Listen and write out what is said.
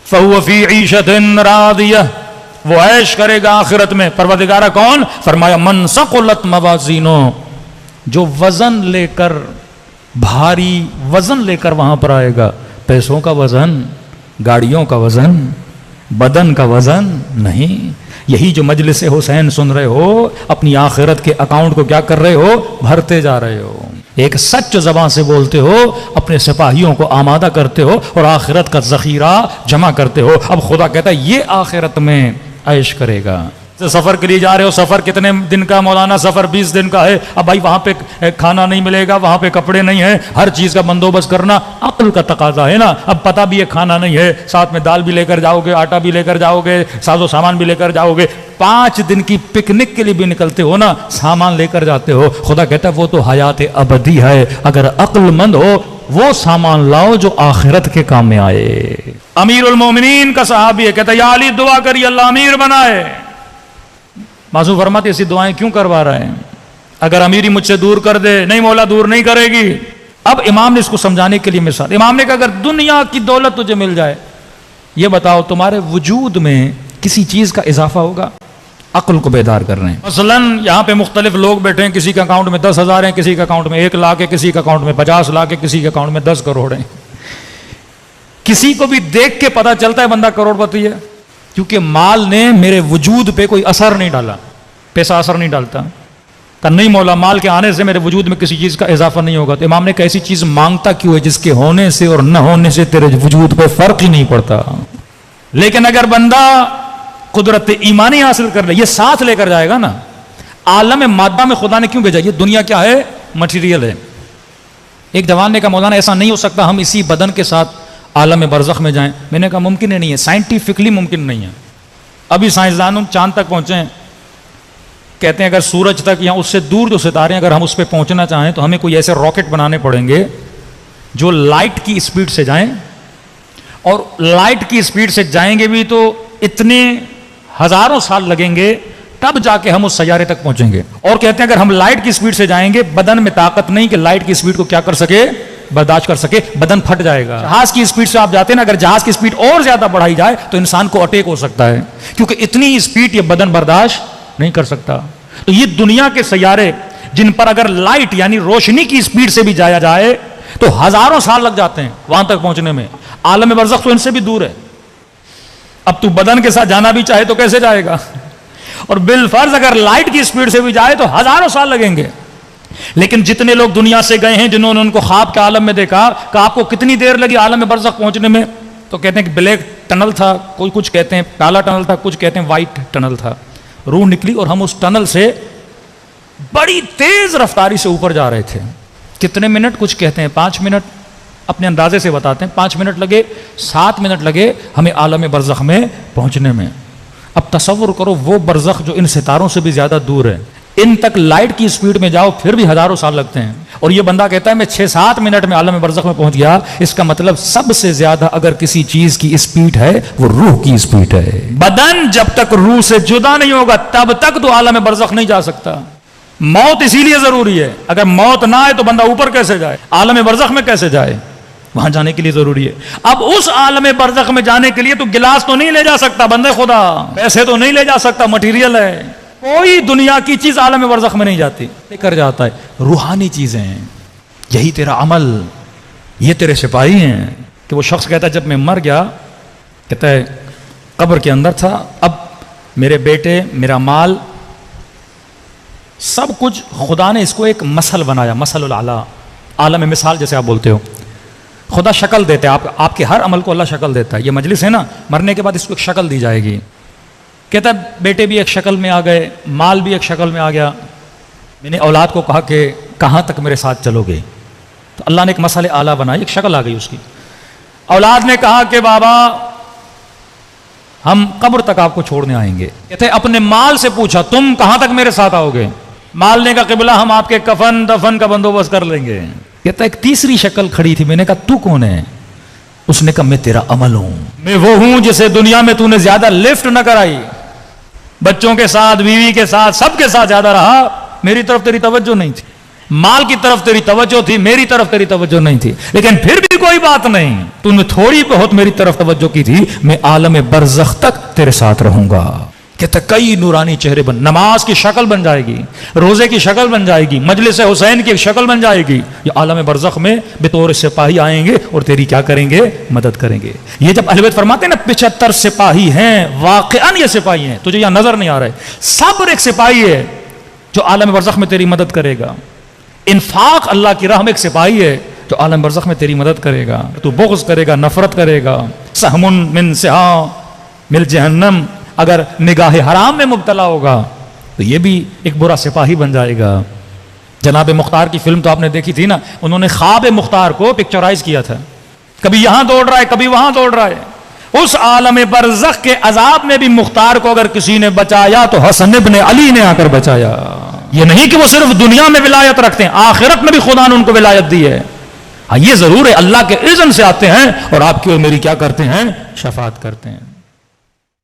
فَهُوَ فِي عِيشَةٍ رَاضِيَةٍ، وہ عیش کرے گا آخرت میں۔ پروردگارہ کون؟ فرمایا من ثقلت موازینہ، جو وزن لے کر، بھاری وزن لے کر وہاں پر آئے گا، پیسوں کا وزن، گاڑیوں کا وزن، بدن کا وزن نہیں۔ یہی جو مجلس حسین سن رہے ہو، اپنی آخرت کے اکاؤنٹ کو کیا کر رہے ہو؟ بھرتے جا رہے ہو۔ ایک سچ زبان سے بولتے ہو، اپنے سپاہیوں کو آمادہ کرتے ہو اور آخرت کا ذخیرہ جمع کرتے ہو۔ اب خدا کہتا ہے یہ آخرت میں عیش کرے گا۔ سفر کے لیے جا رہے ہو، سفر کتنے دن کا مولانا؟ سفر 20 دن کا ہے۔ اب بھائی وہاں پہ کھانا نہیں ملے گا، وہاں پہ کپڑے نہیں ہیں، ہر چیز کا بندوبست کرنا عقل کا تقاضا ہے نا۔ اب پتہ بھی ہے کھانا نہیں ہے، ساتھ میں دال بھی لے کر جاؤ گے، آٹا بھی لے کر جاؤ گے، ساز و سامان بھی لے کر جاؤ گے، 5 دن کی پکنک کے لیے بھی نکلتے ہو نا، سامان لے کر جاتے ہو۔ خدا کہتا ہے وہ تو حیات ابدی ہے، اگر عقل مند ہو وہ سامان لاؤ جو آخرت کے کام میں آئے۔ امیر المومنین کا صحابی ہے، کہتا ہے یا علی دعا کری اللہ امیر بنائے۔ معصوم فرماتے ایسی دعائیں کیوں کروا رہے ہیں؟ اگر امیری مجھ سے دور کر دے، نہیں مولا دور نہیں کرے گی۔ اب امام نے اس کو سمجھانے کے لیے مثال، امام نے کہا اگر دنیا کی دولت تجھے مل جائے، یہ بتاؤ تمہارے وجود میں کسی چیز کا اضافہ ہوگا؟ عقل کو بیدار کر رہے ہیں۔ مثلا یہاں پہ مختلف لوگ بیٹھے ہیں، کسی کے اکاؤنٹ میں 10,000 ہیں، کسی کے اکاؤنٹ میں 1 لاکھ ہے، کسی کے اکاؤنٹ میں 50 لاکھ ہے، کسی کے اکاؤنٹ میں 10 کروڑ ہیں۔ کسی کو بھی دیکھ کے پتا چلتا ہے بندہ کروڑ پتی ہے، کیونکہ مال نے میرے وجود پہ کوئی اثر نہیں ڈالا۔ پیسہ اثر نہیں ڈالتا کہ نہیں مولا مال کے آنے سے میرے وجود میں کسی چیز کا اضافہ نہیں ہوگا۔ تو امام نے ایسی چیز مانگتا کیوں ہے جس کے ہونے سے اور نہ ہونے سے تیرے وجود پہ فرق ہی نہیں پڑتا۔ لیکن اگر بندہ قدرت ایمانی حاصل کر لے، یہ ساتھ لے کر جائے گا نا۔ عالم مادہ میں خدا نے کیوں بھیجا؟ یہ دنیا کیا ہے؟ مٹیریل ہے۔ ایک جوان نے کہا مولانا ایسا نہیں ہو سکتا ہم اسی بدن کے ساتھ عالم برزخ میں جائیں۔ میں نے کہا ممکن ہی نہیں ہے، سائنٹیفکلی ممکن نہیں ہے۔ ابھی سائنسدان چاند تک پہنچے ہیں، کہتے ہیں اگر سورج تک یا اس سے دور جو ستارے ہیں اگر ہم اس پہ پہنچنا چاہیں تو ہمیں کوئی ایسے راکٹ بنانے پڑیں گے جو لائٹ کی اسپیڈ سے جائیں، اور لائٹ کی اسپیڈ سے جائیں گے بھی تو اتنے ہزاروں سال لگیں گے، تب جا کے ہم اس سیارے تک پہنچیں گے۔ اور کہتے ہیں اگر ہم لائٹ کی اسپیڈ سے جائیں گے، بدن میں طاقت نہیں کہ لائٹ کی اسپیڈ کو کیا کر سکے؟ برداشت کر سکے، بدن پھٹ جائے گا۔ جہاز کی اسپیڈ سے آپ جاتے ہیں نا، اگر جہاز کی اسپیڈ اور زیادہ بڑھائی جائے تو انسان کو اٹیک ہو سکتا ہے، کیونکہ اتنی اسپیڈ یہ بدن برداشت نہیں کر سکتا۔ تو یہ دنیا کے سیارے جن پر اگر لائٹ یعنی روشنی کی اسپیڈ سے بھی جایا جائے تو ہزاروں سال لگ جاتے ہیں وہاں تک پہنچنے میں۔ عالم برزخ تو ان سے بھی دور ہے۔ اب تو بدن کے ساتھ جانا بھی چاہے تو کیسے جائے گا؟ اور بالفرض اگر لائٹ کی اسپیڈ سے بھی جائے تو ہزاروں سال لگیں گے۔ لیکن جتنے لوگ دنیا سے گئے ہیں، جنہوں نے ان کو خواب کے عالم میں دیکھا کہ آپ کو کتنی دیر لگی عالم برزخ پہنچنے میں، تو کہتے ہیں کہ بلیک ٹنل تھا، کوئی کچھ کہتے ہیں کالا ٹنل تھا، کچھ کہتے ہیں وائٹ ٹنل تھا۔ روح نکلی اور ہم اس ٹنل سے بڑی تیز رفتاری سے اوپر جا رہے تھے۔ کتنے منٹ؟ کچھ کہتے ہیں 5 منٹ، اپنے اندازے سے بتاتے ہیں 5 منٹ لگے، 7 منٹ لگے ہمیں عالم برزخ میں پہنچنے میں۔ اب تصور کرو وہ برزخ جو ان ستاروں سے بھی زیادہ دور ہے، ان تک لائٹ کی اسپیڈ میں جاؤ پھر بھی ہزاروں سال لگتے ہیں، اور یہ بندہ کہتا ہے میں 6-7 منٹ میں عالم برزخ میں پہنچ گیا۔ اس کا مطلب سب سے زیادہ اگر کسی چیز کی اسپیڈ ہے وہ روح کی اسپیڈ ہے۔ بدن جب تک روح سے جدا نہیں ہوگا تب تک تو عالم برزخ نہیں جا سکتا۔ موت اسی لیے ضروری ہے، اگر موت نہ آئے تو بندہ اوپر کیسے جائے؟ عالم برزخ میں کیسے جائے؟ وہاں جانے کے لیے ضروری ہے۔ اب اس عالم برزخ میں جانے کے لیے تو گلاس تو نہیں لے جا سکتا بندے خدا، پیسے تو نہیں لے جا سکتا، مٹیریل ہے، کوئی دنیا کی چیز عالم برزخ میں نہیں جاتی، لے کر جاتا ہے روحانی چیزیں ہیں۔ یہی تیرا عمل، یہ تیرے سپاہی ہیں۔ کہ وہ شخص کہتا ہے جب میں مر گیا، کہتا ہے قبر کے اندر تھا، اب میرے بیٹے، میرا مال، سب کچھ خدا نے اس کو ایک مثل بنایا، مثل الاعلیٰ، عالم مثال جیسے آپ بولتے ہو۔ خدا شکل دیتا ہے، آپ کے ہر عمل کو اللہ شکل دیتا ہے۔ یہ مجلس ہے نا، مرنے کے بعد اس کو ایک شکل دی جائے گی۔ کہتا ہے بیٹے بھی ایک شکل میں آ گئے، مال بھی ایک شکل میں آ گیا۔ میں نے اولاد کو کہا کہ کہاں تک میرے ساتھ چلو گے؟ تو اللہ نے ایک مثل اعلیٰ بنائی، ایک شکل آ گئی اس کی۔ اولاد نے کہا کہ بابا ہم قبر تک آپ کو چھوڑنے آئیں گے۔ کہتے اپنے مال سے پوچھا تم کہاں تک میرے ساتھ آؤ گے؟ مال نے کہا قبلہ ہم آپ کے کفن دفن کا بندوبست کر لیں گے۔ کہتا ایک تیسری شکل کھڑی تھی، میں نے کہا تو کون ہے؟ اس نے کہا میں تیرا عمل ہوں، میں وہ ہوں جسے دنیا میں تو نے زیادہ لفٹ نہ کرائی، بچوں کے ساتھ، بیوی کے ساتھ، سب کے ساتھ زیادہ رہا، میری طرف تیری توجہ نہیں تھی، مال کی طرف تیری توجہ تھی، میری طرف تیری توجہ نہیں تھی، لیکن پھر بھی کوئی بات نہیں، تو نے تھوڑی بہت میری طرف توجہ کی تھی، میں عالم برزخ تک تیرے ساتھ رہوں گا۔ کہتا کئی نورانی چہرے بن، نماز کی شکل بن جائے گی، روزے کی شکل بن جائے گی، مجلس حسین کی ایک شکل بن جائے گی، یہ عالم برزخ میں بطور سپاہی آئیں گے اور تیری کیا کریں گے؟ مدد کریں گے۔ یہ جب اہل بیت فرماتے ہیں نا 75 سپاہی ہیں، واقعاً یہ سپاہی ہیں، تجھے یہاں نظر نہیں آ رہے، صبر ایک سپاہی ہے جو عالم برزخ میں تیری مدد کرے گا، انفاق اللہ کی راہ میں ایک سپاہی ہے جو عالم برزخ میں تیری مدد کرے گا، تو بغض کرے گا، نفرت کرے گا، سہم من سہام مل جہنم، اگر نگاہ حرام میں مبتلا ہوگا تو یہ بھی ایک برا سپاہی بن جائے گا۔ جناب مختار کی فلم تو آپ نے دیکھی تھی نا، انہوں نے خواب مختار کو پکچرائز کیا تھا، کبھی یہاں دوڑ رہا ہے، کبھی وہاں دوڑ رہا ہے۔ اس عالم برزخ کے عذاب میں بھی مختار کو اگر کسی نے بچایا تو حسن ابن علی نے آ کر بچایا۔ یہ نہیں کہ وہ صرف دنیا میں ولایت رکھتے ہیں، آخرت میں بھی خدا نے ان کو ولایت دی ہے۔ ہاں یہ ضرور ہے اللہ کے اذن سے آتے ہیں اور آپ کی اور میری کیا کرتے ہیں؟ شفاعت کرتے ہیں۔